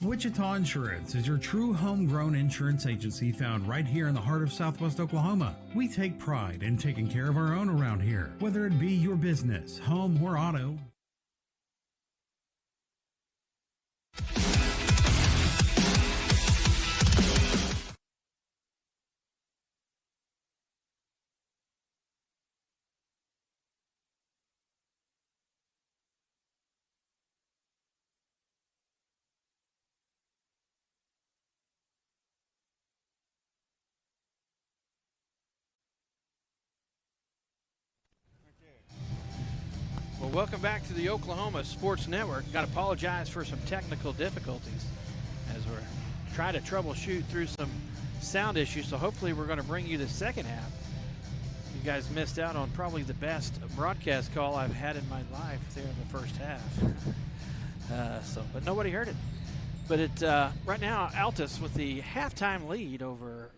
Wichita Insurance is your true homegrown insurance agency found right here in the heart of Southwest Oklahoma. We take pride in taking care of our own around here, whether it be your business, home, or auto. Well, welcome back to the Oklahoma Sports Network. Got to apologize for some technical difficulties as we're trying to troubleshoot through some sound issues. So hopefully we're going to bring you the second half. You guys missed out on probably the best broadcast call I've had in my life there in the first half. But nobody heard it. But right now, Altus with the halftime lead over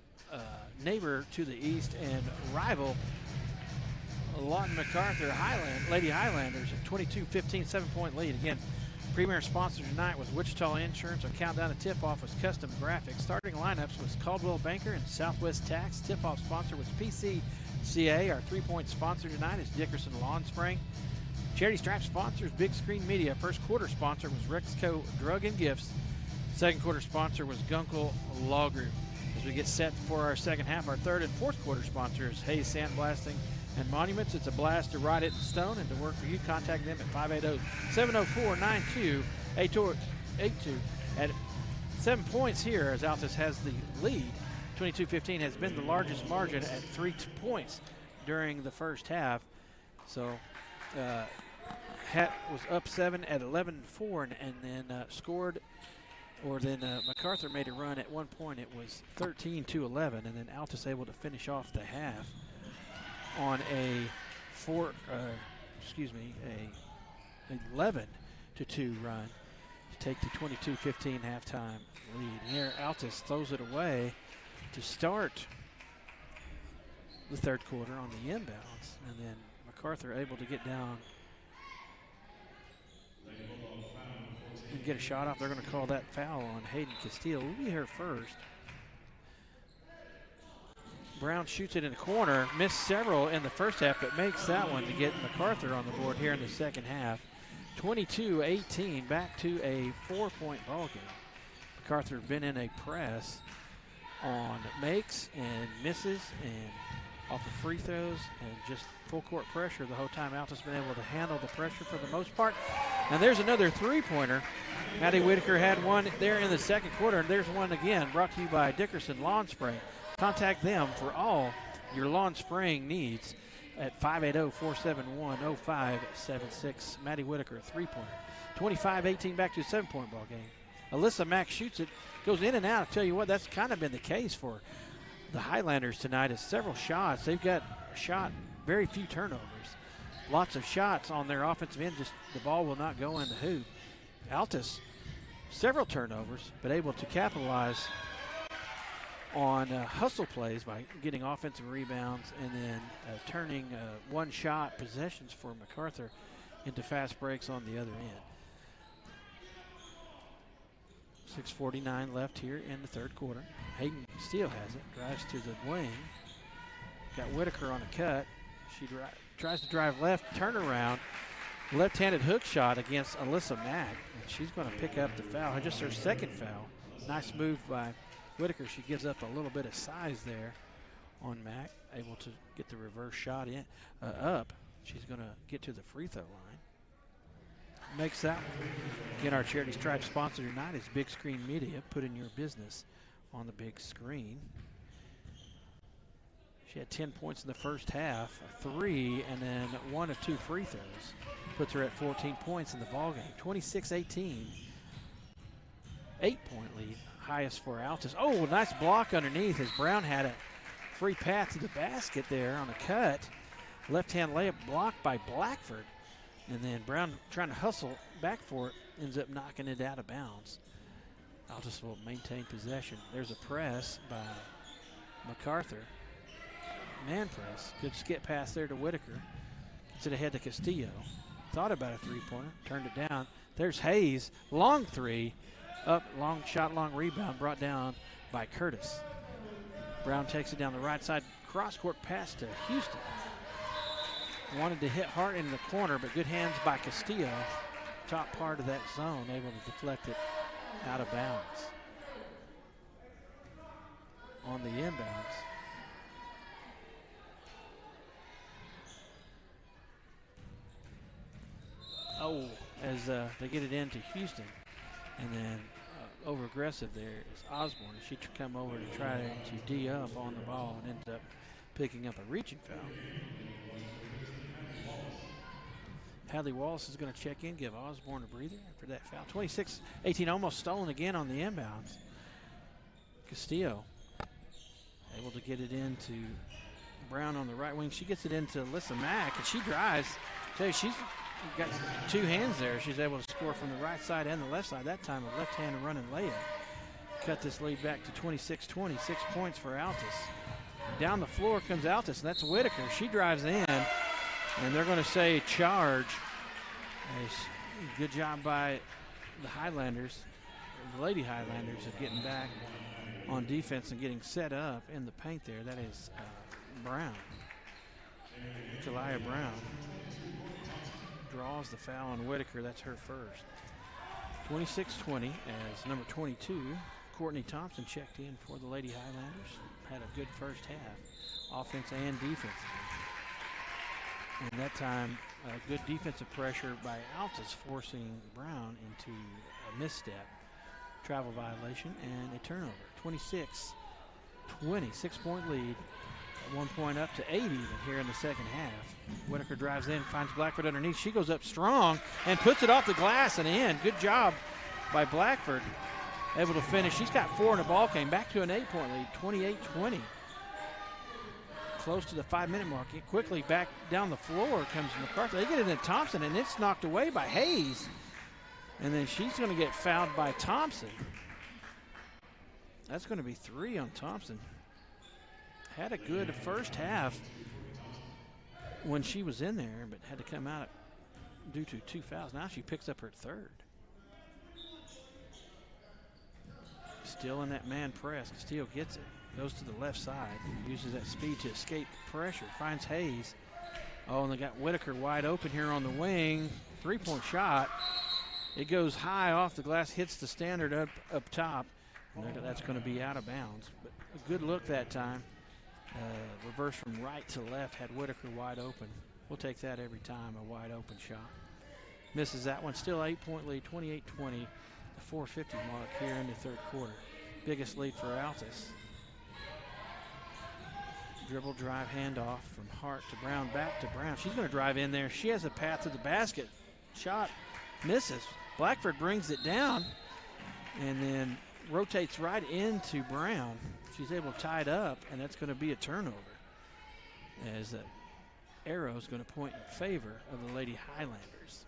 neighbor to the east and rival Lawton Macarthur Lady Highlanders at 22-15, 7-point lead. Again, premier sponsor tonight was Wichita Insurance. Our countdown to tip-off was Custom Graphics. Starting lineups was Caldwell Banker and Southwest Tax. Tip-off sponsor was PCCA. Our three-point sponsor tonight is Dickerson Lawn Spring. Charity Stripe sponsors Big Screen Media. First quarter sponsor was Rexco Drug and Gifts. Second quarter sponsor was Gunkel Law Group. As we get set for our second half, our third and fourth quarter sponsors Hayes Sandblasting and Monuments. It's a blast to ride it in stone and to work for you. Contact them at 580-704-9282. At 7 points here as Altus has the lead. 22-15 has been the largest margin at 3 points during the first half. So Hat was up 7 at 11-4 and then scored, or then Macarthur made a run at one point. It was 13-11, and then Altus able to finish off the half on a 11-2 run to take the 22-15 halftime lead. Here, Altus throws it away to start the third quarter on the inbounds, and then Macarthur able to get down and get a shot off. They're going to call that foul on Hayden Castile. We'll be here first. Brown shoots it in the corner, missed several in the first half, but makes that one to get Macarthur on the board here in the second half. 22-18, back to a 4-point ball game. Macarthur been in a press on makes and misses and off the free throws and just full court pressure the whole time. Altus been able to handle the pressure for the most part. And there's another three-pointer. Maddie Whitaker had one there in the second quarter, and there's one again brought to you by Dickerson Lawn Spray. Contact them for all your lawn spraying needs at 580-471-0576. Maddie Whitaker, three-pointer. 25-18, back to a 7-point ball game. Alyssa Mack shoots it, goes in and out. I tell you what, that's kind of been the case for the Highlanders tonight, is several shots. They've got shot very few turnovers. Lots of shots on their offensive end, just the ball will not go in the hoop. Altus, several turnovers, but able to capitalize on hustle plays by getting offensive rebounds and then turning one-shot possessions for Macarthur into fast breaks on the other end. 6:49 left here in the third quarter. Hayden Steele has it, drives to the wing. Got Whitaker on a cut. She tries to drive left, turn around. Left-handed hook shot against Alyssa Mack. And she's going to pick up the foul, just her second foul. Nice move by Whitaker. She gives up a little bit of size there on Mack, able to get the reverse shot in up. She's going to get to the free throw line. Makes that one. Again, our charity stripe sponsor tonight is Big Screen Media, putting your business on the big screen. She had 10 points in the first half, a 3, and then 1 of 2 free throws. Puts her at 14 points in the ballgame. 26-18, 8-point lead. Highest for Altus. Oh, nice block underneath as Brown had a free pass to the basket there on a cut. Left-hand layup blocked by Blackford. And then Brown trying to hustle back for it, ends up knocking it out of bounds. Altus will maintain possession. There's a press by Macarthur. Man press. Good skip pass there to Whitaker. Gets it ahead to Castillo. Thought about a three-pointer, turned it down. There's Hayes. Long three. up, long shot, long rebound, brought down by Curtis. Brown takes it down the right side, cross-court pass to Houston. Wanted to hit Hart in the corner, but good hands by Castillo. Top part of that zone, able to deflect it out of bounds. On the inbounds. Oh, as they get it into Houston. And then over aggressive there is Osborne. She come over to try to D up on the ball and ended up picking up a reaching foul. Hadley Wallace is going to check in, give Osborne a breather after that foul. 26-18, almost stolen again on the inbounds. Castillo able to get it into Brown on the right wing. She gets it into Alyssa Mack, and she drives. I tell you, she's got two hands there. She's able to score from the right side and the left side. That time a left-hand running layup. Cut this lead back to 26-20, 6 points for Altus. Down the floor comes Altus, and that's Whitaker. She drives in, and they're going to say charge. Good job by the Highlanders, the Lady Highlanders, of getting back on defense and getting set up in the paint there. That is Brown. Jaliyah Brown draws the foul on Whitaker. That's her first. 26-20 as number 22, Courtney Thompson, checked in for the Lady Highlanders. Had a good first half, offense and defense. And that time, good defensive pressure by Altus, forcing Brown into a misstep, travel violation, and a turnover. 26-20, 6-point lead. 1 point up to 8 even here in the second half. Whitaker drives in, finds Blackford underneath. She goes up strong and puts it off the glass and in. Good job by Blackford. Able to finish. She's got 4 in the ball game. Back to an 8-point lead, 28-20. Close to the 5-minute mark. Quickly back down the floor comes Macarthur. They get it in Thompson, and it's knocked away by Hayes. And then she's going to get fouled by Thompson. That's going to be 3 on Thompson. Had a good first half when she was in there, but had to come out due to 2 fouls. Now she picks up her third. Still in that man press. Castillo gets it. Goes to the left side. Uses that speed to escape pressure. Finds Hayes. Oh, and they got Whitaker wide open here on the wing. 3-point shot. It goes high off the glass, hits the standard up top. And that's going to be out of bounds. But a good look that time. Reverse from right to left, had Whitaker wide open. We'll take that every time, a wide open shot. Misses that one. Still 8-point lead, 28-20. The 4:50 mark here in the third quarter. Biggest lead for Altus. Dribble, drive, handoff from Hart to Brown, back to Brown. She's going to drive in there. She has a path to the basket. Shot misses. Blackford brings it down and then rotates right into Brown. She's able to tie it up, and that's going to be a turnover, as the arrow is going to point in favor of the Lady Highlanders.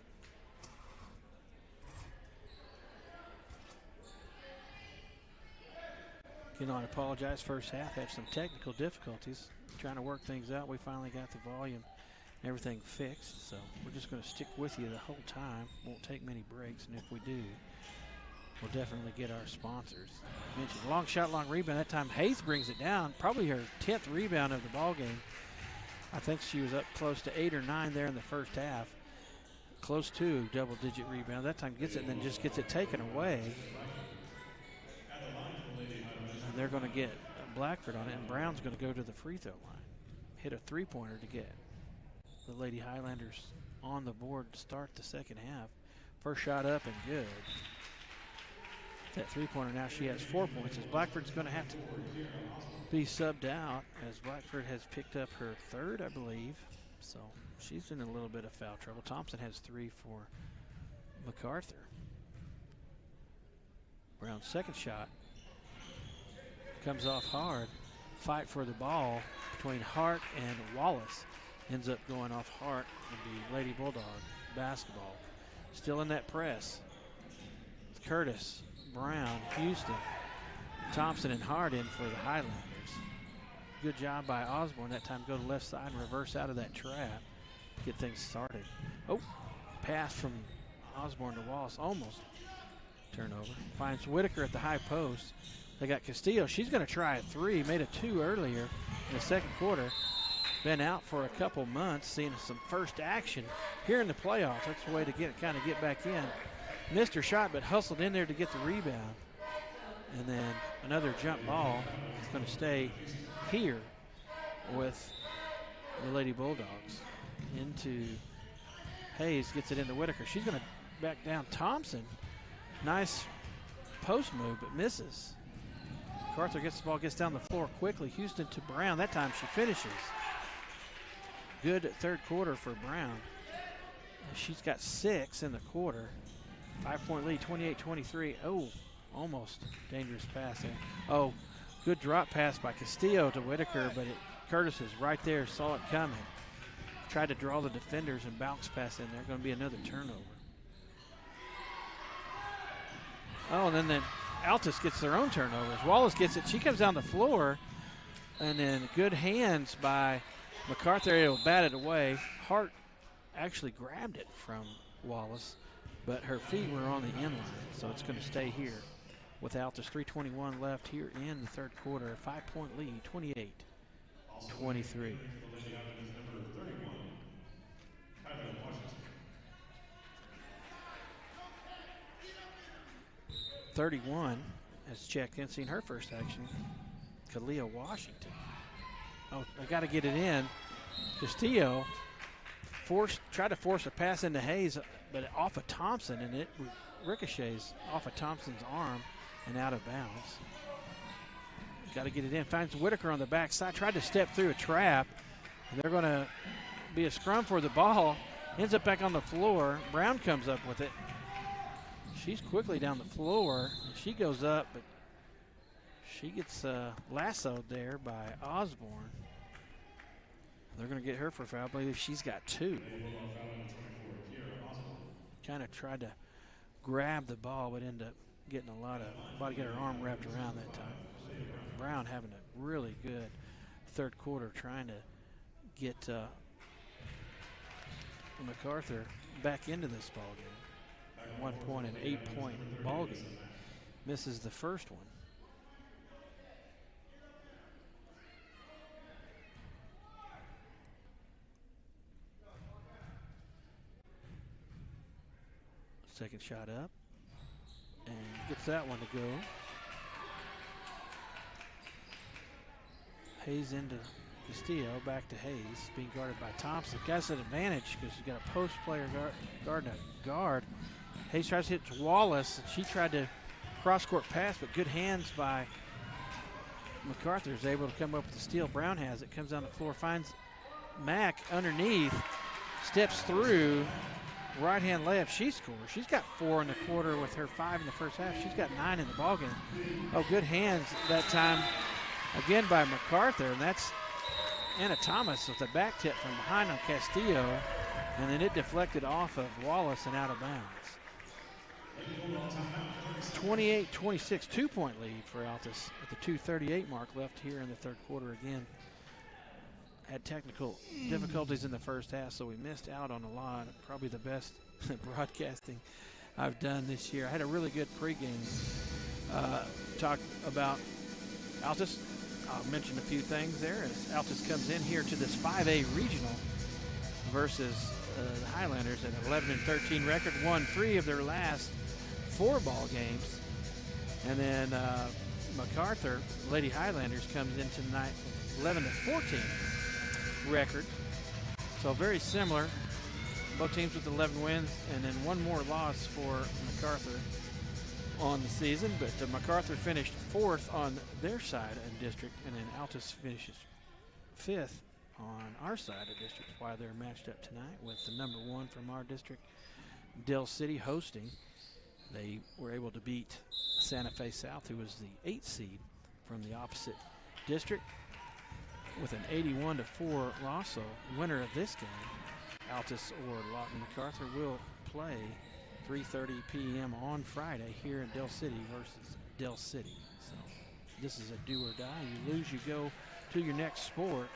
Again, I apologize. First half had some technical difficulties. Trying to work things out. We finally got the volume and everything fixed, so we're just going to stick with you the whole time. Won't take many breaks, and if we do, we'll definitely get our sponsors. Mentioned long shot, long rebound. That time Hayes brings it down. Probably her 10th rebound of the ball game. I think she was up close to 8 or 9 there in the first half. Close to double-digit rebound. That time gets it and then just gets it taken away. And they're going to get Blackford on it, and Brown's going to go to the free throw line. Hit a three-pointer to get the Lady Highlanders on the board to start the second half. First shot up and good. That three-pointer now, she has 4 points, as Blackford's going to have to be subbed out, as Blackford has picked up her third, I believe. So she's in a little bit of foul trouble. Thompson has 3 for Macarthur. Brown's second shot comes off hard. Fight for the ball between Hart and Wallace. Ends up going off Hart with the Lady Bulldog basketball. Still in that press. Curtis, Brown, Houston, Thompson, and Hart in for the Highlanders. Good job by Osborne. That time go to the left side and reverse out of that trap. Get things started. Oh, pass from Osborne to Wallace. Almost Turnover. Finds Whitaker at the high post. They got Castillo. She's going to try a 3. Made a 2 earlier in the second quarter. Been out for a couple months, seeing some first action here in the playoffs. That's the way to kind of get back in. Missed her shot, but hustled in there to get the rebound. And then another jump ball. It's going to stay here with the Lady Bulldogs. Into Hayes, gets it into Whitaker. She's going to back down Thompson. Nice post move, but misses. Macarthur gets the ball, gets down the floor quickly. Houston to Brown. That time she finishes. Good third quarter for Brown. She's got 6 in the quarter. 5-point lead, 28-23. Oh, almost dangerous pass there. Oh, good drop pass by Castillo to Whitaker, but Curtis is right there, saw it coming. Tried to draw the defenders and bounce pass in there. Going to be another turnover. Oh, and then Altus gets their own turnovers. Wallace gets it. She comes down the floor, and then good hands by Macarthur, able to bat it away. Hart actually grabbed it from Wallace, but her feet were on the end line, so it's going to stay here with Altus. 3:21 left here in the third quarter. 5-point lead, 28-23. 31 has checked in, seen her first action. Kalia Washington. Oh, I got to get it in. Castillo tried to force a pass into Hayes, but off of Thompson, and it ricochets off of Thompson's arm and out of bounds. Got to get it in. Finds Whitaker on the backside. Tried to step through a trap. They're going to be a scrum for the ball. Ends up back on the floor. Brown comes up with it. She's quickly down the floor. She goes up, but she gets lassoed there by Osborne. They're going to get her for a foul. I believe she's got 2. Kind of tried to grab the ball, but ended up getting about to get her arm wrapped around that time. Brown having a really good third quarter, trying to get Macarthur back into this ball game. 1 point and 8-point ball game. Misses the first one. Second shot up and gets that one to go. Hayes into Castillo, back to Hayes, being guarded by Thompson. Got an advantage because he's got a post player guarding a guard. Hayes tries to hit to Wallace, and she tried to cross-court pass, but good hands by Macarthur is able to come up with the steal. Brown has it, comes down the floor, finds Mack underneath, steps through, right-hand layup. She scores. She's got 4 in the quarter with her 5 in the first half. She's got 9 in the ballgame. Oh, good hands that time again by Macarthur, and that's Anna Thomas with a back tip from behind on Castillo, and then it deflected off of Wallace and out of bounds. 28-26, 2-point lead for Altus at the 2:38 mark left here in the third quarter. Again, had technical difficulties in the first half, so we missed out on a lot. Probably the best broadcasting I've done this year. I had a really good pregame talk about Altus. I'll mention a few things there as Altus comes in here to this 5A regional versus the Highlanders at 11-13 record, won 3 of their last 4 ball games. And then Macarthur, Lady Highlanders, comes in tonight 11-14 record. So very similar. Both teams with 11 wins, and then 1 more loss for Macarthur on the season. But Macarthur finished 4th on their side of district, and then Altus finishes 5th on our side of district. Why they're matched up tonight with the number 1 from our district, Dell City, hosting. They were able to beat Santa Fe South, who was the 8th seed from the opposite district, with an 81-4 loss. So winner of this game, Altus or Lawton Macarthur, will play 3:30 p.m. on Friday here in Dell City versus Dell City. So this is a do or die. You lose, you go to your next sport.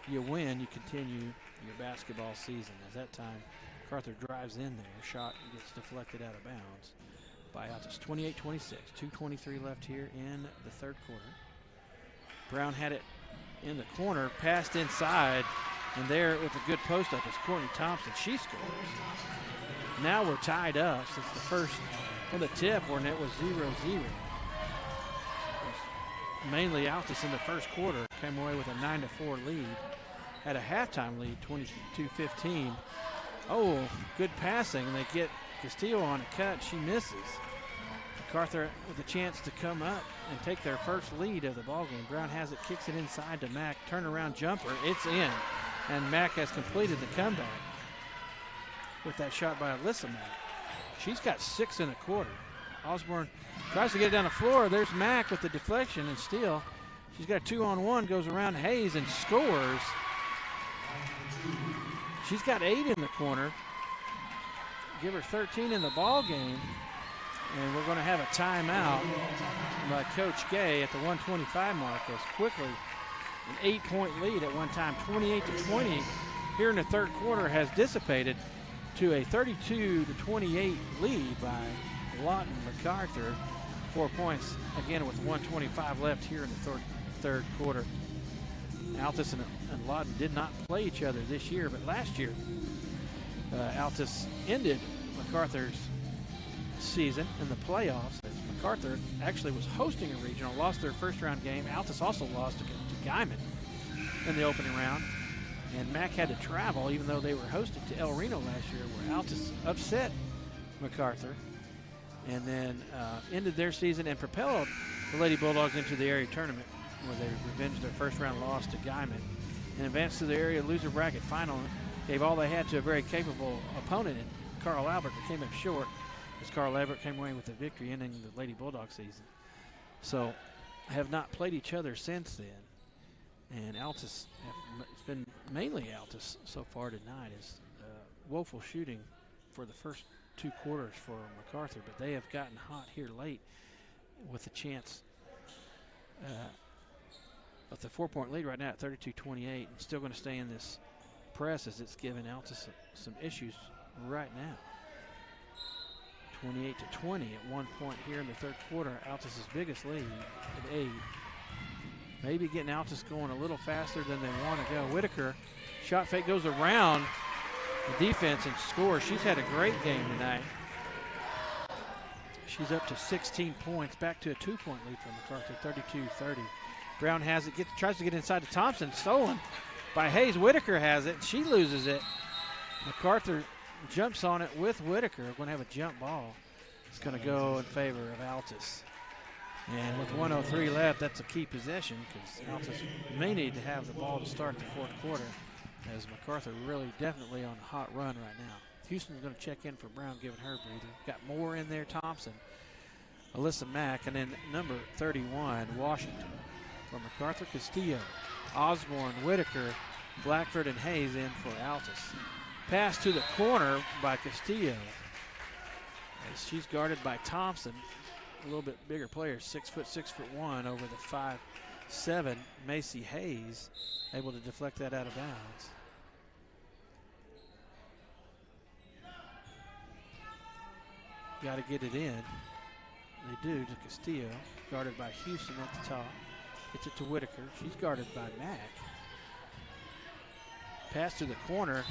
You win, you continue your basketball season. As that time, MacArthur drives in there. Shot gets deflected out of bounds by Altus, 28-26. 2:23 left here in the third quarter. Brown had it in the corner, passed inside, and there with a good post up is Courtney Thompson. She scores. Now we're tied up since the first for the tip when it was 0-0. Mainly Altus in the first quarter came away with a 9-4 lead. Had a halftime lead, 22-15. Oh, good passing. They get Castillo on a cut. She misses. Macarthur with a chance to come up and take their first lead of the ballgame. Brown has it, kicks it inside to Mack. Turnaround jumper. It's in. And Mack has completed the comeback with that shot by Alyssa Mack. She's got 6 in a quarter. Osborne tries to get it down the floor. There's Mack with the deflection and steal. She's got a 2-on-1, goes around Hayes and scores. She's got 8 in the corner. Give her 13 in the ball game. And we're going to have a timeout by Coach Gay at the 125 mark as quickly an 8-point lead at one time, 28-20 here in the third quarter, has dissipated to a 32-28 lead by Lawton Macarthur. 4 points again with 1:25 left here in the third quarter. Altus and Lawton did not play each other this year, but last year Altus ended Macarthur's season in the playoffs as Macarthur actually was hosting a regional, lost their first round game. Altus also lost to Guyman in the opening round, and Mack had to travel even though they were hosted to El Reno last year, where Altus upset Macarthur and then ended their season and propelled the Lady Bulldogs into the area tournament, where they revenged their first round loss to Guyman and advanced to the area loser bracket final. Gave all they had to a very capable opponent in Carl Albert, but came up short as Carl Albert came away with the victory, ending the Lady Bulldog season. So have not played each other since then. And Altus, it's been mainly Altus so far tonight, is woeful shooting for the first 2 quarters for Macarthur, but they have gotten hot here late with a chance. But the 4-point lead right now at 32-28, and still going to stay in this press as it's given Altus some issues right now. 28-20 at 1 point here in the third quarter. Altus's biggest lead at 8. Maybe getting Altus going a little faster than they want to go. Whitaker, shot fake goes around the defense and scores. She's had a great game tonight. She's up to 16 points, back to a 2-point lead for Macarthur, 32-30. Brown has it, tries to get inside to Thompson, stolen by Hayes. Whitaker has it, she loses it. Macarthur jumps on it with Whitaker. We're going to have a jump ball. It's going to go in favor of Altus. And with 1:03 left, that's a key possession because Altus may need to have the ball to start the fourth quarter, as Macarthur really definitely on a hot run right now. Houston's going to check in for Brown, giving her a breather. Got more in there, Thompson, Alyssa Mack, and then number 31, Washington. For Macarthur, Castillo, Osborne, Whitaker, Blackford, and Hayes in for Altus. Pass to the corner by Castillo, as she's guarded by Thompson, a little bit bigger player, 6'1" over the 5'7" Macy Hayes, able to deflect that out of bounds. Got to get it in. They do to Castillo, guarded by Houston at the top. Gets it to Whitaker. She's guarded by Mack. Pass to the corner.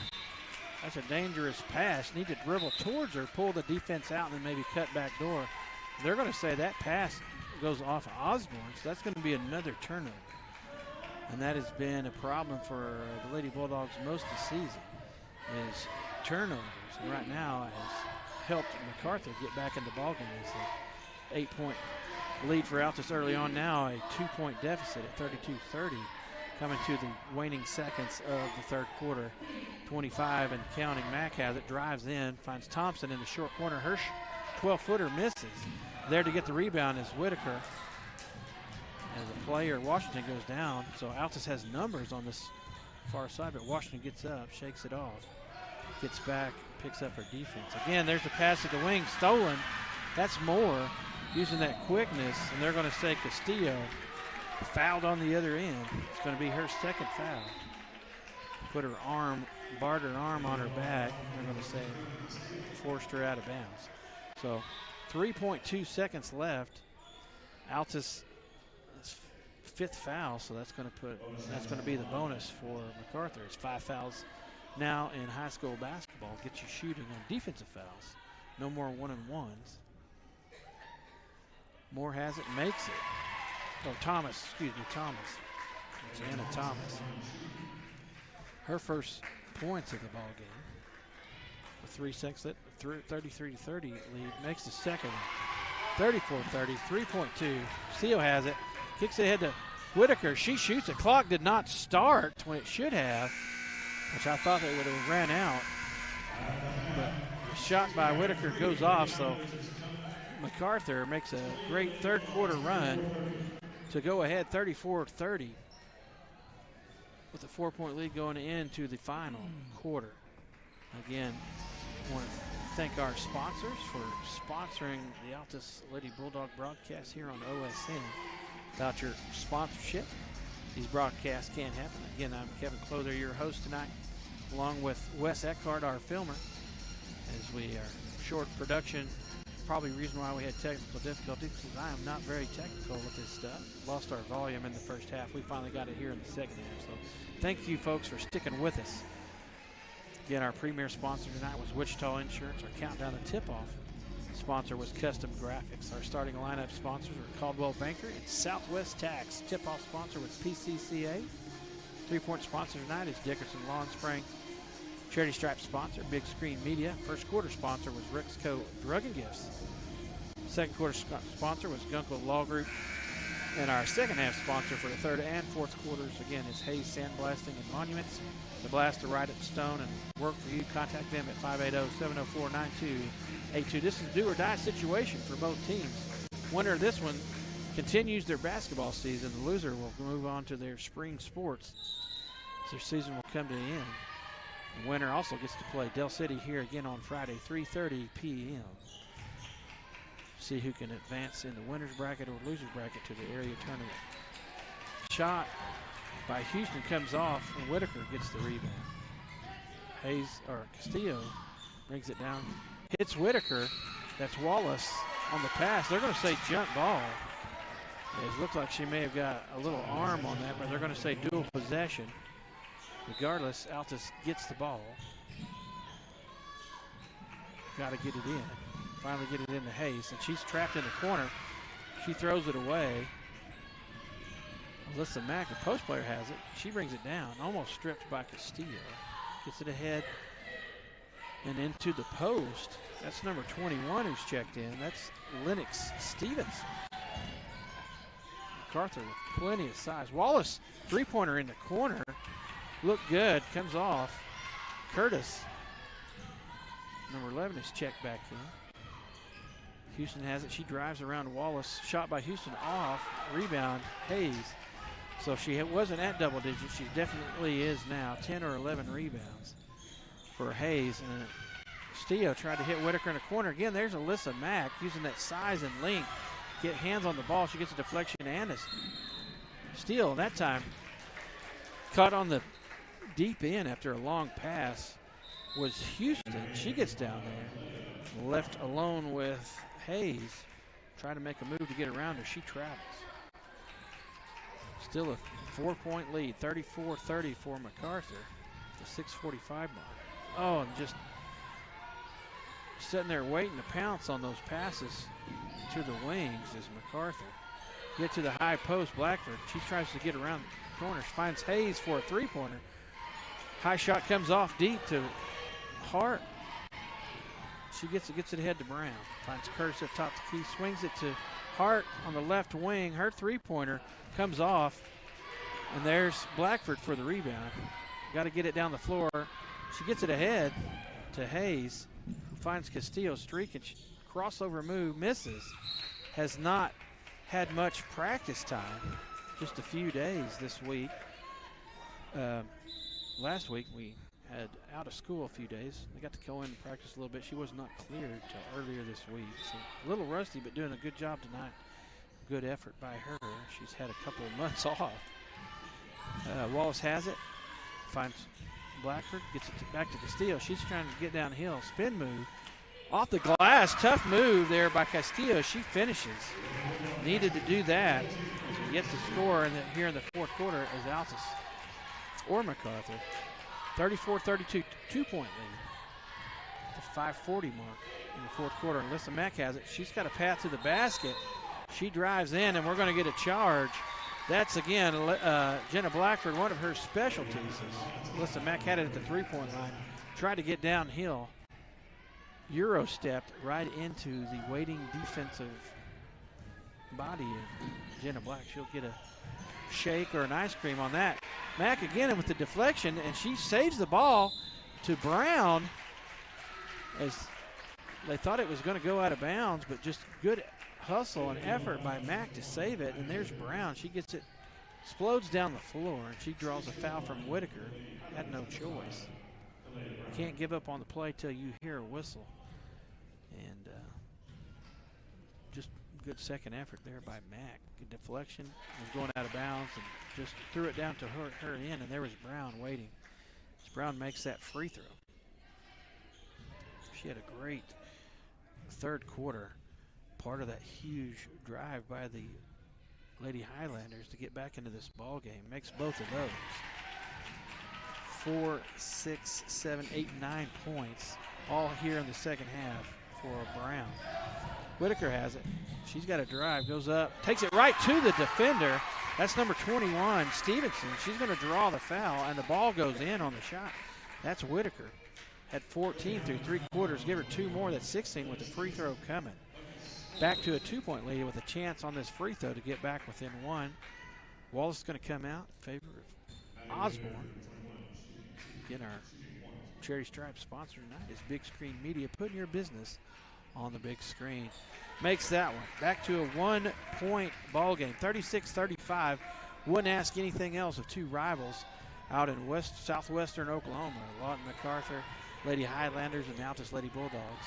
That's a dangerous pass. Need to dribble towards her, pull the defense out, and then maybe cut back door. They're going to say that pass goes off of Osborne, so that's going to be another turnover. And that has been a problem for the Lady Bulldogs most of the season, is turnovers. And right now has helped Macarthur get back in the ballgame. It's an 8-point lead for Altus early on, now a 2-point deficit at 32-30, coming to the waning seconds of the third quarter. 25 and counting. Mack has it, drives in, finds Thompson in the short corner. Hirsch 12-footer misses. There to get the rebound is Whitaker. As a player, Washington goes down, so Altus has numbers on this far side, but Washington gets up, shakes it off, gets back, picks up her defense. Again, there's the pass at the wing, stolen. That's Moore using that quickness, and they're going to say Castillo fouled on the other end. It's going to be her second foul. Put her arm, barred her arm on her back. They're going to say forced her out of bounds. So 3.2 seconds left. Altus' fifth foul, so that's going to be the bonus for Macarthur. It's 5 fouls now in high school basketball. Get you shooting on defensive fouls. No more 1-and-1s. Moore has it, makes it. Oh, Thomas. It's Anna Thomas. Her first points of the ball game. With 3 seconds, 33-30 lead. Makes the second. 34-30, 3.2. Castillo has it. Kicks it ahead to Whitaker. She shoots. The clock did not start when it should have, which I thought they would have ran out. But the shot by Whitaker goes off, so Macarthur makes a great third quarter run to go ahead 34-30 with a 4-point lead going into the final quarter. Again, I want to thank our sponsors for sponsoring the Altus Lady Bulldog broadcast here on OSN. Without your sponsorship, these broadcasts can't happen. Again, I'm Kevin Clother, your host tonight, along with Wes Eckhart, our filmer, as we are short production. Probably the reason why we had technical difficulties because I am not very technical with this stuff. Lost our volume in the first half. We finally got it here in the second half. So thank you folks for sticking with us. Again, our premier sponsor tonight was Wichita Insurance. Our countdown to tip-off sponsor was Custom Graphics. Our starting lineup sponsors were Caldwell Banker and Southwest Tax. Tip-off sponsor was PCCA. Three-point sponsor tonight is Dickerson Lawn Spring. Charity Stripe sponsor, Big Screen Media. First quarter sponsor was Rixco Drug and Gifts. Second quarter sponsor was Gunkel Law Group. And our second half sponsor for the third and fourth quarters, again, is Hayes Sandblasting and Monuments. The blaster right at the stone and work for you. Contact them at 580-704-9282. This is a do or die situation for both teams. Winner of this one continues their basketball season. The loser will move on to their spring sports. Their season will come to an end. The winner also gets to play Del City here again on Friday, 3:30 p.m. See who can advance in the winner's bracket or loser's bracket to the area tournament. Shot by Houston comes off, and Whitaker gets the rebound. Castillo brings it down, hits Whitaker. That's Wallace on the pass. They're going to say jump ball. It looks like she may have got a little arm on that, but they're going to say dual possession. Regardless, Altus gets the ball. Got to get it in. Finally get it into Hayes, and she's trapped in the corner. She throws it away. Alyssa Mack, the post player, has it. She brings it down, almost stripped by Castillo. Gets it ahead and into the post. That's number 21 who's checked in. That's Lennox Stevenson. Macarthur with plenty of size. Wallace, three-pointer in the corner. Looked good, comes off. Curtis, number 11, is checked back in. Houston has it. She drives around Wallace. Shot by Houston off. Rebound, Hayes. So if she wasn't at double digits, she definitely is now. 10 or 11 rebounds for Hayes. And Castillo tried to hit Whitaker in the corner. Again, there's Alyssa Mack using that size and length. Get hands on the ball. She gets a deflection and a steal. That time caught on the deep end after a long pass was Houston. She gets down there. Left alone with Hayes. Try to make a move to get around her. She travels. Still a 4-point lead, 34-30 for Macarthur. The 6:45 mark. Oh, and just sitting there waiting to pounce on those passes to the wings is Macarthur. Get to the high post, Blackford. She tries to get around the corner. She finds Hayes for a three-pointer. High shot comes off deep to Hart. She gets it ahead to Brown. Finds Curtis at top of the key, swings it to Hart on the left wing. Her three-pointer comes off, and there's Blackford for the rebound. Got to get it down the floor. She gets it ahead to Hayes, who finds Castillo streaking. Crossover move, misses. Has not had much practice time, just a few days this week. Last week we had out of school a few days. They got to go in and practice a little bit. She was not cleared until earlier this week. So a little rusty, but doing a good job tonight. Good effort by her. She's had a couple of months off. Wallace has it. Finds Blackford. Gets it back to Castillo. She's trying to get downhill. Spin move. Off the glass, tough move there by Castillo. She finishes. Needed to do that as we get the score here in the fourth quarter as Altus or Macarthur. 34-32, 2-point lead. The 5:40 mark in the fourth quarter. Alyssa Mack has it. She's got a path to the basket. She drives in, and we're going to get a charge. That's, again, Jenna Blackford, one of her specialties. Alyssa Mack had it at the three-point line. Tried to get downhill. Euro stepped right into the waiting defensive body of Jenna Black. She'll get a shake or an ice cream on that. Mack again with the deflection, and she saves the ball to Brown as they thought it was going to go out of bounds, but just good hustle and effort by Mack to save it. And there's Brown. She gets it, explodes down the floor, and she draws a foul from Whitaker. Had no choice. Can't give up on the play till you hear a whistle. And just good second effort there by Mack. Good deflection. Was going out of bounds and just threw it down to her in, and there was Brown waiting. As Brown makes that free throw. She had a great third quarter. Part of that huge drive by the Lady Highlanders to get back into this ball game. Makes both of those. 4, 6, 7, 8, 9 points all here in the second half for Brown. Whitaker has it. She's got a drive, goes up, takes it right to the defender. That's number 21, Stevenson. She's going to draw the foul, and the ball goes in on the shot. That's Whitaker. Had 14 through three quarters. Give her 2 more. That's 16 with the free throw coming. Back to a 2-point lead with a chance on this free throw to get back within 1. Wallace is going to come out in favor of Osborne. Again, our Cherry Stripe sponsor tonight is Big Screen Media, putting your business on the big screen. Makes that one. Back to a 1-point ball game, 36-35. Wouldn't ask anything else of two rivals out in southwestern Oklahoma. Lawton Macarthur, Lady Highlanders, and Altus Lady Bulldogs.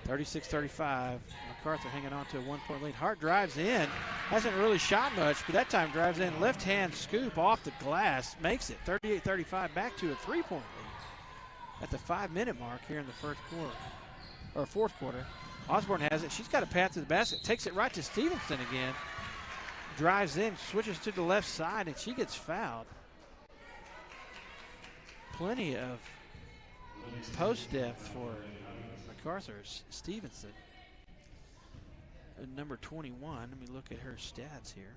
36-35. Macarthur hanging on to a 1-point lead. Hart drives in. Hasn't really shot much, but that time drives in. Left-hand scoop off the glass. Makes it 38-35. Back to a 3-point lead at the 5-minute mark here in the fourth quarter. Osborne has it. She's got a path to the basket. Takes it right to Stevenson again. Drives in, switches to the left side, and she gets fouled. Plenty of post depth for Macarthur. Stevenson, number 21. Let me look at her stats here.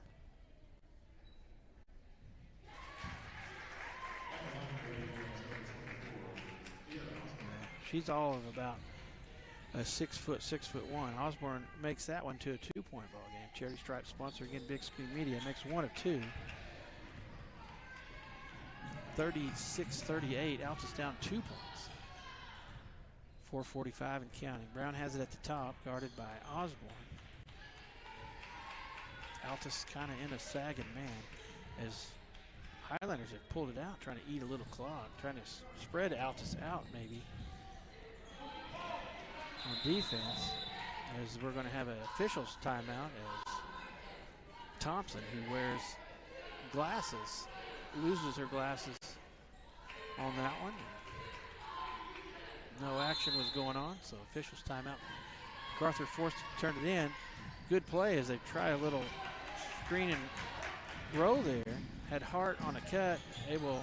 She's all of about a 6'1". Osborne makes that one to a 2-point ball game. Cherry Stripe sponsor again, Big Screen Media, makes 1 of 2. 36-38. Altus down 2 points. 4:45 and counting. Brown has it at the top, guarded by Osborne. Altus kind of in a sagging man as Highlanders have pulled it out, trying to eat a little clock, trying to spread Altus out maybe on defense, as we're going to have an official's timeout as Thompson, who wears glasses, loses her glasses on that one. No action was going on, so official's timeout. Macarthur forced to turn it in. Good play as they try a little screen and roll there. Had Hart on a cut, able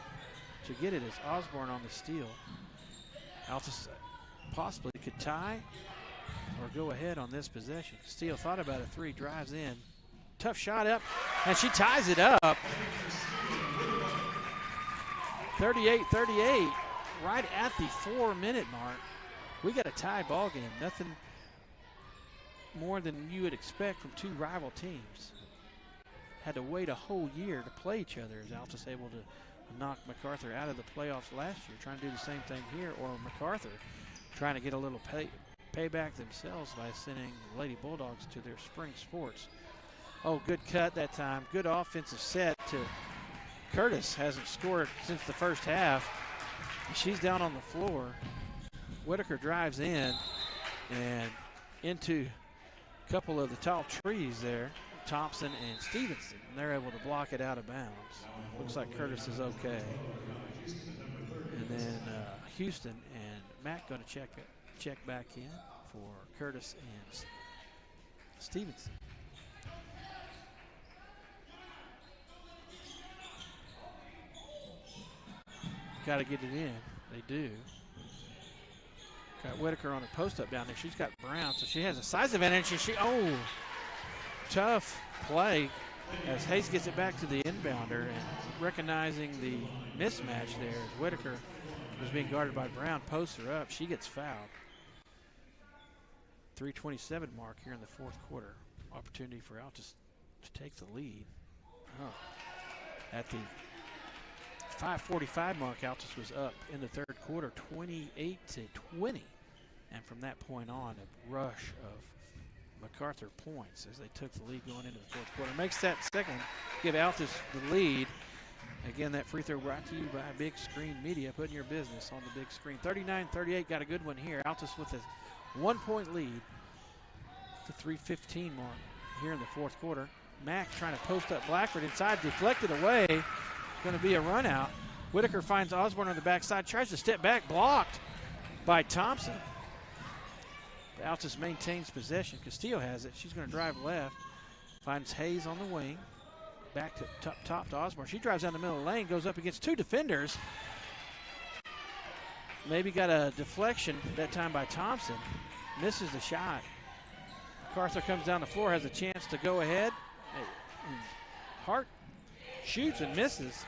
to get it as Osborne on the steal. Altus possibly could tie or go ahead on this possession. Steele thought about a 3, drives in. Tough shot up, and she ties it up. 38-38, right at the 4-minute mark. We got a tie ball game. Nothing more than you would expect from two rival teams. Had to wait a whole year to play each other as Altus able to knock Macarthur out of the playoffs last year. Trying to do the same thing here, or Macarthur trying to get a little payback themselves by sending Lady Bulldogs to their spring sports. Oh, good cut that time. Good offensive set to Curtis. Hasn't scored since the first half. She's down on the floor. Whitaker drives in and into a couple of the tall trees there, Thompson and Stevenson, and they're able to block it out of bounds. Looks like Curtis is okay. And then Houston and Matt going to check check back in for Curtis and Stevenson. Got to get it in. They do. Got Whitaker on a post-up down there. She's got Brown, so she has a size advantage. And tough play as Hayes gets it back to the inbounder, and recognizing the mismatch there. Whitaker was being guarded by Brown, posts her up. She gets fouled. 3:27 mark here in the fourth quarter. Opportunity for Altus to take the lead. At the 5:45 mark, Altus was up in the third quarter, 28-20. And from that point on, a rush of Macarthur points as they took the lead going into the fourth quarter. Makes that second one, give Altus the lead. Again, that free throw brought to you by Big Screen Media, putting your business on the big screen. 39-38, got a good one here. Altus with a 1-point lead. The 3:15 mark here in the fourth quarter. Mack trying to post up Blackford inside, deflected away. Going to be a run out. Whitaker finds Osborne on the backside, tries to step back, blocked by Thompson. Altus maintains possession. Castillo has it. She's going to drive left. Finds Hayes on the wing. Back to top to Osborne. She drives down the middle of the lane, goes up against two defenders. Maybe got a deflection that time by Thompson. Misses the shot. Macarthur comes down the floor, has a chance to go ahead. And Hart shoots and misses.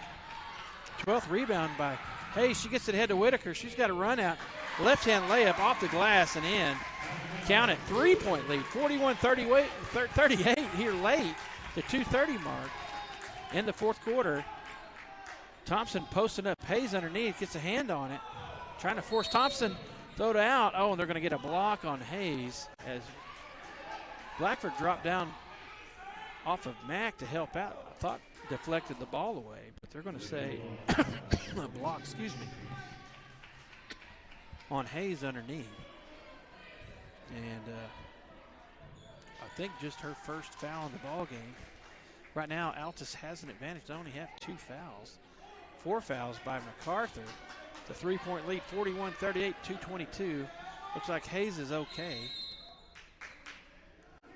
12th rebound by Hayes. She gets it ahead to Whitaker. She's got a run out. Left-hand layup off the glass and in. Count it, 3-point lead, 41-38 here late, the 2:30 mark in the fourth quarter. Thompson posting up, Hayes underneath, gets a hand on it, trying to force Thompson, throw it out. And they're going to get a block on Hayes as Blackford dropped down off of Mack to help out. I thought deflected the ball away, but they're going to say a block, on Hayes underneath. And I think just her first foul in the ball game. Right now, Altus has an advantage. They only have 2 fouls. 4 fouls by Macarthur. The 3-point lead, 41-38, 2:22. Looks like Hayes is okay.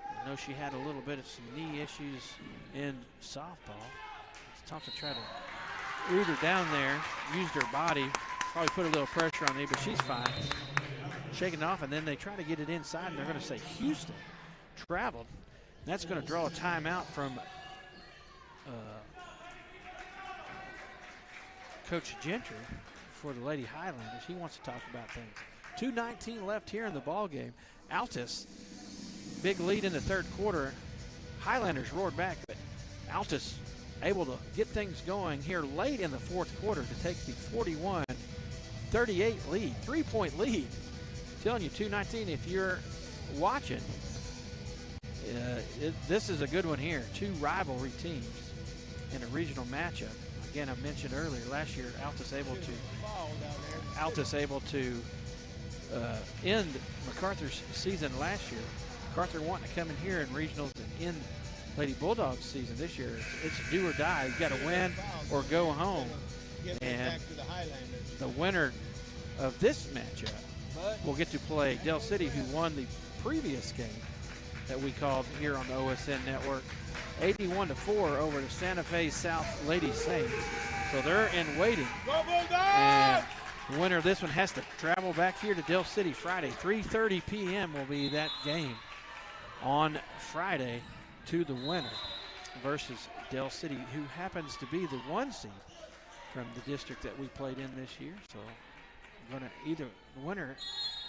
I know she had a little bit of some knee issues in softball. Thompson tried to root her down there, used her body, probably put a little pressure on me, but she's fine. Shaking it off, and then they try to get it inside, and they're going to say Houston traveled. And that's going to draw a timeout from Coach Gentry for the Lady Highlanders. He wants to talk about things. 2:19 left here in the ball game. Altus, big lead in the third quarter. Highlanders roared back, but Altus able to get things going here late in the fourth quarter to take the 41-38 lead, 3-point lead. Telling you, 2:19, if you're watching, this is a good one here. 2 rivalry teams in a regional matchup. Again, I mentioned earlier, last year, Altus able to end Macarthur's season last year. Macarthur wanting to come in here in regionals and end Lady Bulldogs season this year. It's do or die. You've got to win or go home. And the winner of this matchup will get to play Del City, who won the previous game that we called here on the OSN network, 81-4 over the Santa Fe South Lady Saints. So they're in waiting. And the winner of this one has to travel back here to Del City Friday. 3:30 p.m. will be that game on Friday to the winner versus Del City, who happens to be the 1 seed from the district that we played in this year. So the winner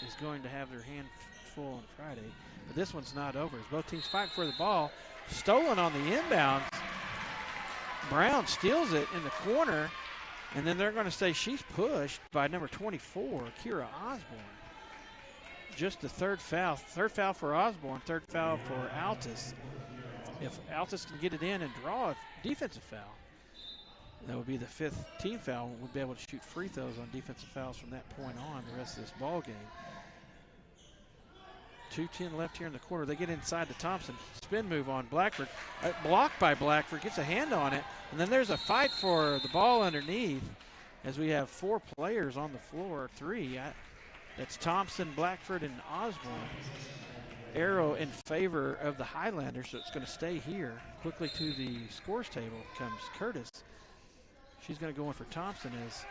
is going to have their hand full on Friday. But this one's not over as both teams fight for the ball. Stolen on the inbound. Brown steals it in the corner, and then they're going to say she's pushed by number 24, Kira Osborne. Just the third foul. Third foul for Osborne, third foul for Altus. If Altus can get it in and draw a defensive foul, that would be the 5th team foul. We'll be able to shoot free throws on defensive fouls from that point on the rest of this ball game. 2:10 left here in the quarter. They get inside to Thompson. Spin move on Blackford. Blocked by Blackford. Gets a hand on it. And then there's a fight for the ball underneath as we have 4 players on the floor. 3. That's Thompson, Blackford, and Osborne. Arrow in favor of the Highlanders, so it's going to stay here. Quickly to the scores table comes Curtis. She's going to go in for Thompson as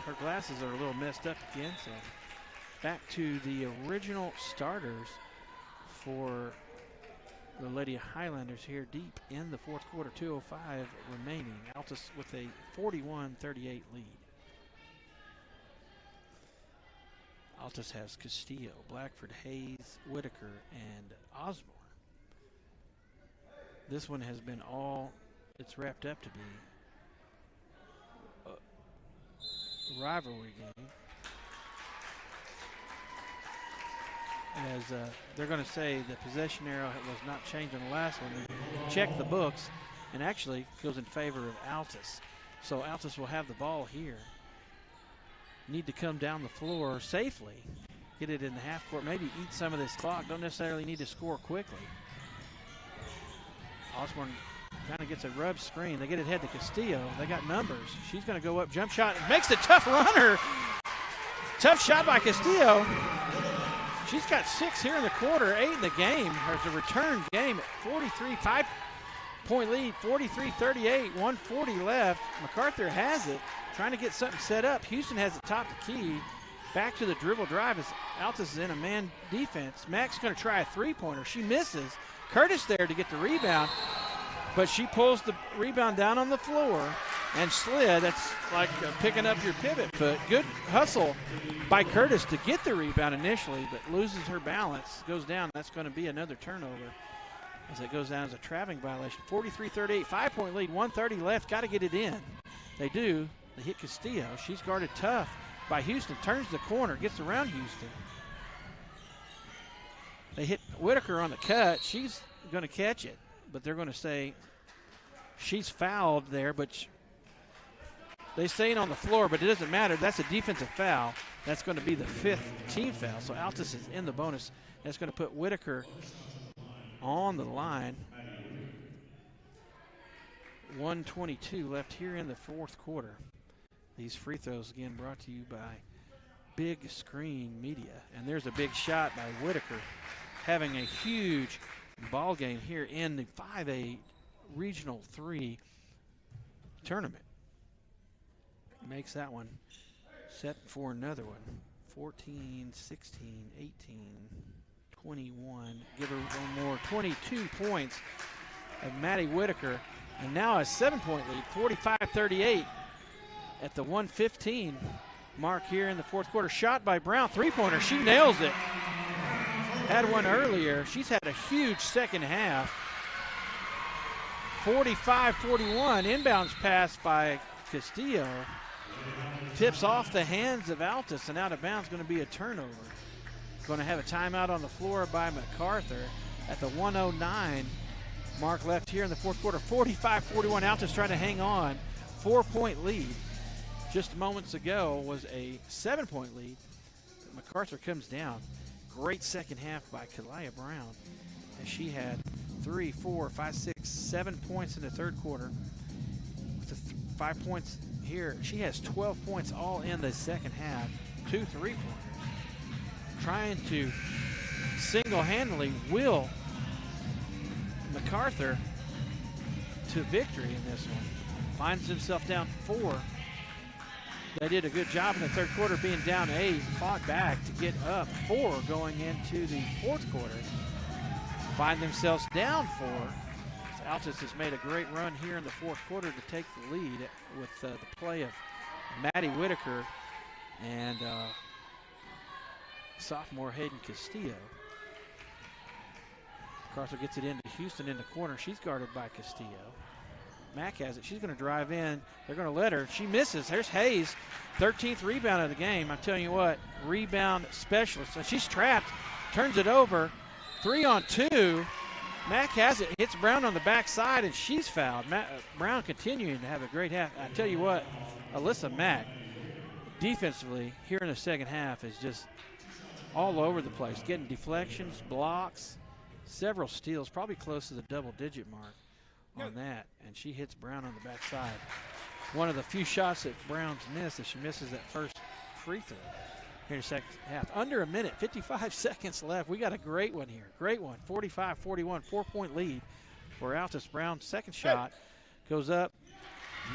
her glasses are a little messed up again. So back to the original starters for the Lady Highlanders here deep in the fourth quarter, 2:05 remaining. Altus with a 41-38 lead. Altus has Castillo, Blackford, Hayes, Whitaker, and Osborne. This one has been all it's wrapped up to be. A rivalry game. As they're going to say the possession arrow was not changed on the last one. They check the books and actually goes in favor of Altus. So Altus will have the ball here. Need to come down the floor safely, get it in the half court, maybe eat some of this clock. Don't necessarily need to score quickly. Osborne kind of gets a rub screen. They get it head to Castillo. They got numbers. She's going to go up, jump shot, makes the tough runner. Tough shot by Castillo. She's got 6 here in the quarter, 8 in the game. There's a return game at 43, 5-point lead, 43-38, 140 left. Macarthur has it. Trying to get something set up. Houston has it top the key. Back to the dribble drive as Altus is in a man defense. Mac's going to try a three-pointer. She misses. Curtis there to get the rebound, but she pulls the rebound down on the floor and slid. That's like picking up your pivot foot. Good hustle by Curtis to get the rebound initially, but loses her balance, goes down. That's going to be another turnover as it goes down as a traveling violation. 43-38, 5-point lead, 1:30 left. Got to get it in. They do. They hit Castillo. She's guarded tough by Houston. Turns the corner, gets around Houston. They hit Whitaker on the cut. She's going to catch it, but they're going to say she's fouled there, but they say it on the floor, but it doesn't matter. That's a defensive foul. That's going to be the 5th team foul. So Altus is in the bonus. That's going to put Whitaker on the line. 1:22 left here in the fourth quarter. These free throws, again, brought to you by Big Screen Media. And there's a big shot by Whitaker, having a huge ball game here in the 5A Regional 3 tournament. Makes that one set for another one. 14, 16, 18, 21. Give her one more. 22 points of Maddie Whitaker. And now a 7-point lead, 45-38 at the 1:15 mark here in the fourth quarter. Shot by Brown, three-pointer. She nails it. Had one earlier. She's had a huge second half. 45-41. Inbounds pass by Castillo. Tips off the hands of Altus and out of bounds. Going to be a turnover. Going to have a timeout on the floor by Macarthur at the 1:09 mark left here in the fourth quarter. 45-41. Altus trying to hang on. 4-point lead. Just moments ago was a 7-point lead. Macarthur comes down. Great second half by Kalia Brown, as she had 3, 4, 5, 6, 7 points in the third quarter. With the 5 points here, she has 12 points all in the second half. 2 3-pointers. Trying to single-handedly will Macarthur to victory in this one. Finds himself down 4. They did a good job in the third quarter being down 8, fought back to get up 4 going into the fourth quarter. Find themselves down 4. Altus has made a great run here in the fourth quarter to take the lead with the play of Maddie Whitaker and sophomore Hayden Castillo. Macarthur gets it into Houston in the corner. She's guarded by Castillo. Mack has it. She's going to drive in. They're going to let her. She misses. There's Hayes, 13th rebound of the game. I'm telling you what, rebound specialist. So she's trapped, turns it over. 3-on-2. Mack has it, hits Brown on the backside, and she's fouled. Brown continuing to have a great half. I tell you what, Alyssa Mack, defensively here in the second half, is just all over the place, getting deflections, blocks, several steals, probably close to the double-digit mark on that, and she hits Brown on the backside. One of the few shots that Brown's missed is she misses that first free throw. here in the second half. Under a minute, 55 seconds left. We got a great one here. Great one. 45-41, 4-point lead for Altus. Brown. Second shot goes up,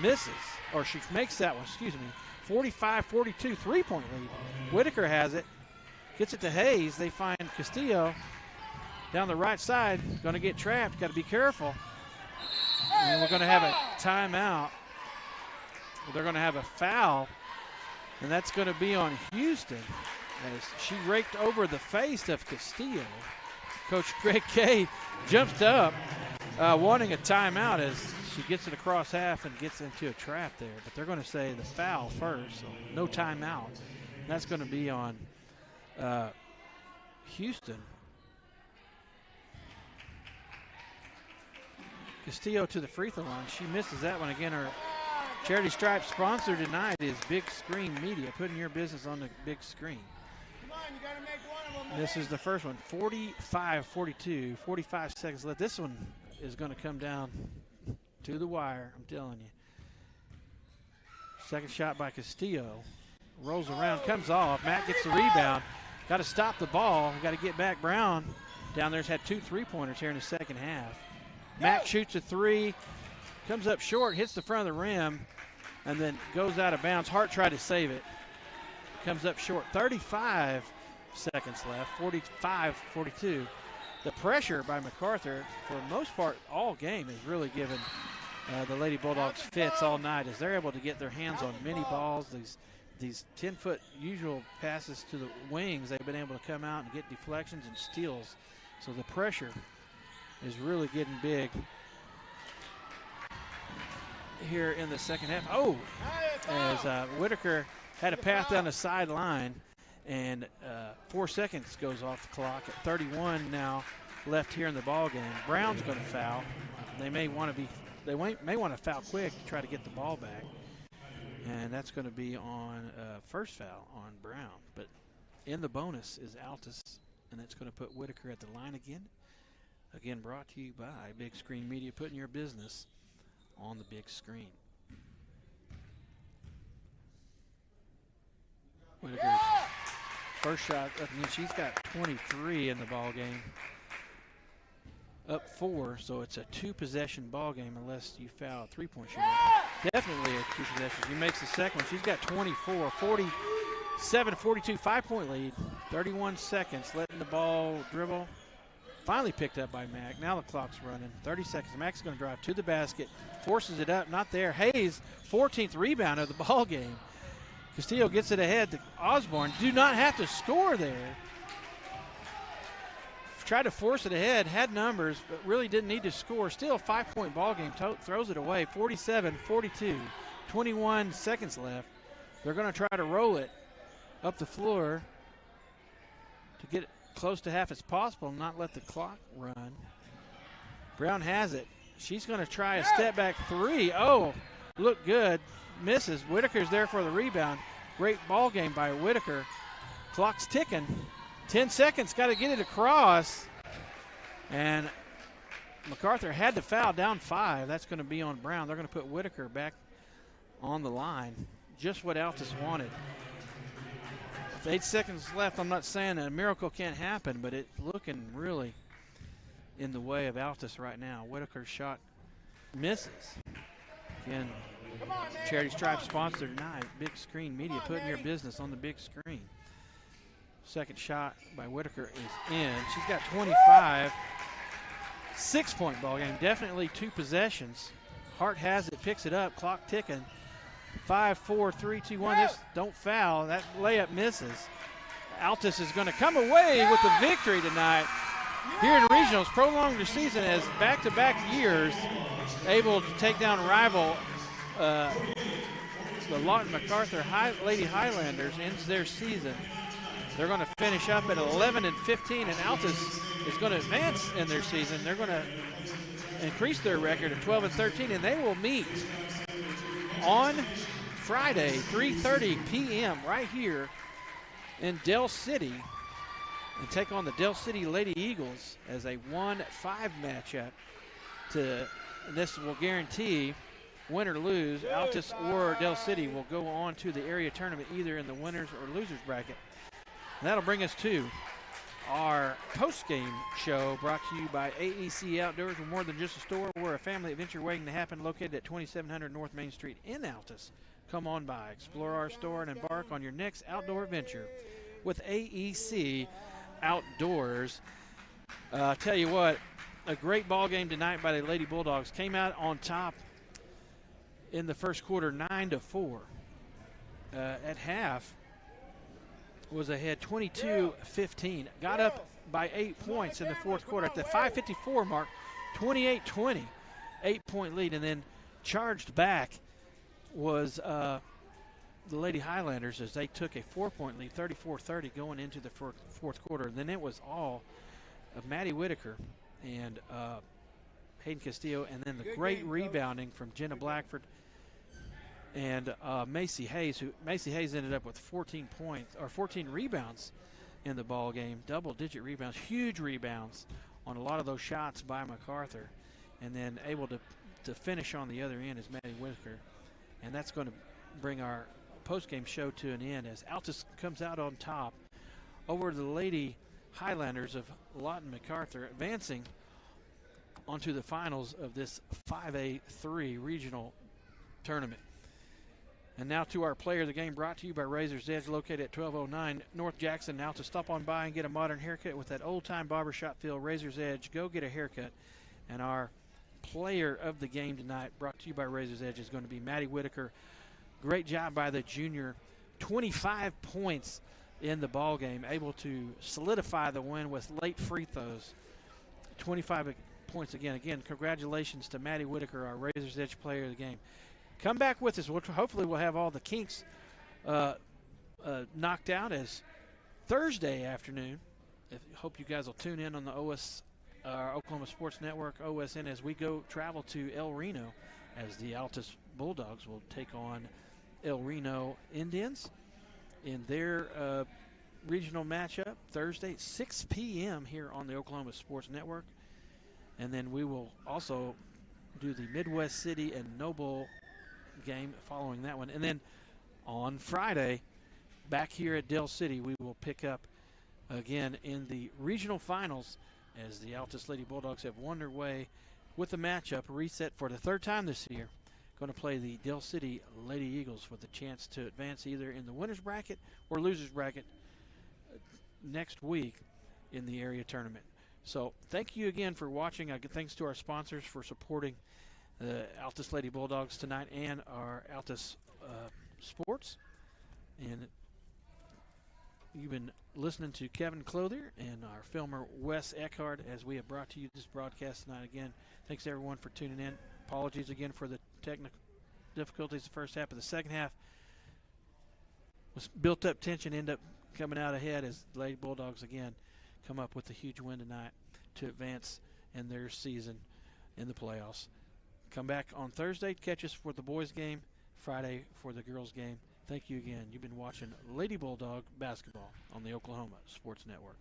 misses, or she makes that one, excuse me. 45-42, 3-point lead. Whitaker has it, gets it to Hayes. They find Castillo down the right side. Going to get trapped. Got to be careful. And we're going to have a timeout. They're going to have a foul, and that's going to be on Houston as she raked over the face of Castillo. Coach Greg Kay jumps up wanting a timeout as she gets it across half and gets into a trap there. But they're going to say the foul first, so no timeout. And that's going to be on Houston. Castillo to the free throw line. She misses that one again. Her Charity Stripe sponsor tonight is Big Screen Media, putting your business on the big screen. Come on, you gotta make one of them. This is the first one, 45-42, 45 seconds left. This one is going to come down to the wire, I'm telling you. Second shot by Castillo. Rolls around, comes off. Matt gets the rebound. Got to stop the ball. Got to get back. Brown down there's had 2 3-pointers here in the second half. Mack shoots a 3, comes up short, hits the front of the rim, and then goes out of bounds. Hart tried to save it. Comes up short. 35 seconds left, 45-42. The pressure by Macarthur, for the most part, all game has really given the Lady Bulldogs fits all night as they're able to get their hands on many balls. These 10-foot usual passes to the wings, they've been able to come out and get deflections and steals. So the pressure is really getting big here in the second half. Oh, as Whitaker had a path down the sideline, and 4 seconds goes off the clock at 31 now left here in the ball game. Brown's going to foul. They may want to foul quick to try to get the ball back, and that's going to be on first foul on Brown. But in the bonus is Altus, and that's going to put Whitaker at the line again. Again, brought to you by Big Screen Media, putting your business on the big screen. Whitaker's first shot up, and she's got 23 in the ball game. Up 4, so it's a 2-possession ball game unless you foul a 3-point shooter. Definitely a 2 possession. She makes the second one. She's got 24, 47-42, 5-point lead. 31 seconds, letting the ball dribble. Finally picked up by Mack. Now the clock's running. 30 seconds. Mack's going to drive to the basket. Forces it up. Not there. Hayes, 14th rebound of the ball game. Castillo gets it ahead to Osborne. Do not have to score there. Tried to force it ahead. Had numbers, but really didn't need to score. Still a 5-point ball game. Throws it away. 47-42. 21 seconds left. They're going to try to roll it up the floor to get it close to half as possible and not let the clock run. Brown has it. She's going to try a step back 3. Oh, look good. Misses. Whitaker's there for the rebound. Great ball game by Whitaker. Clock's ticking. 10 seconds. Got to get it across. And Macarthur had to foul, down 5. That's going to be on Brown. They're going to put Whitaker back on the line. Just what Altus wanted. 8 seconds left. I'm not saying a miracle can't happen, but it's looking really in the way of Altus right now. Whitaker's shot misses. Again, Charity Stripe sponsor tonight. Big Screen Media, putting your business on the big screen. Second shot by Whitaker is in. She's got 25. 6-point ball game. Definitely 2 possessions. Hart has it, picks it up, clock ticking. 5, 4, 3, 2, 1. This don't foul. That layup misses. Altus is going to come away with the victory tonight. Here in regionals, prolonged their season as back-to-back years able to take down rival the Lawton Macarthur Lady Highlanders. Ends their season. They're going to finish up at 11-15, and Altus is going to advance in their season. They're going to increase their record to 12-13, and they will meet on Friday, 3:30 p.m. right here in Del City and take on the Del City Lady Eagles as a 1-5 matchup. This will guarantee win or lose, Altus or Del City will go on to the area tournament either in the winners or losers bracket. And that'll bring us to our post-game show brought to you by AEC Outdoors. We're more than just a store. We're a family adventure waiting to happen, located at 2700 North Main Street in Altus. Come on by, explore our store, and embark on your next outdoor adventure with AEC Outdoors. Tell you what, a great ball game tonight by the Lady Bulldogs. Came out on top in the first quarter, 9-4. At half, was ahead 22-15. Got up by 8 points in the fourth quarter. At the 5:54 mark, 28-20, 8-point lead, and then charged back was the Lady Highlanders as they took a 4-point lead, 34-30, going into the fourth quarter. And then it was all of Maddie Whitaker and Hayden Castillo, and then the great rebounding from Jenna Blackford and Macy Hayes. Macy Hayes ended up with 14 rebounds in the ball game, double-digit rebounds, huge rebounds on a lot of those shots by Macarthur, and then able to finish on the other end is Maddie Whitaker. And that's going to bring our post-game show to an end as Altus comes out on top over the Lady Highlanders of Lawton Macarthur, advancing onto the finals of this 5A3 regional tournament. And now to our player of the game, brought to you by Razor's Edge, located at 1209 North Jackson. Now to stop on by and get a modern haircut with that old-time barbershop feel. Razor's Edge, go get a haircut. And our player of the game tonight, brought to you by Razor's Edge, is going to be Maddie Whitaker. Great job by the junior. 25 points in the ball game, able to solidify the win with late free throws. 25 points again. Again, congratulations to Maddie Whitaker, our Razor's Edge player of the game. Come back with us. Hopefully we'll have all the kinks knocked out as Thursday afternoon. Hope you guys will tune in on the Oklahoma Sports Network, OSN, as we travel to El Reno, as the Altus Bulldogs will take on El Reno Indians in their regional matchup Thursday, 6 p.m. here on the Oklahoma Sports Network. And then we will also do the Midwest City and Noble game following that one. And then on Friday, back here at Del City, we will pick up again in the regional finals as the Altus Lady Bulldogs have won their way with a matchup reset for the third time this year. Going to play the Del City Lady Eagles with a chance to advance either in the winner's bracket or losers bracket next week in the area tournament. So thank you again for watching. Thanks to our sponsors for supporting the Altus Lady Bulldogs tonight and our Altus Sports. And you've been listening to Kevin Clothier and our filmer Wes Eckhart as we have brought to you this broadcast tonight. Again, thanks everyone for tuning in. Apologies again for the technical difficulties the first half. Of the second half was built up tension, end up coming out ahead as the Lady Bulldogs again come up with a huge win tonight to advance in their season in the playoffs. Come back on Thursday, catch us for the boys game, Friday for the girls game. Thank you again. You've been watching Lady Bulldog basketball on the Oklahoma Sports Network.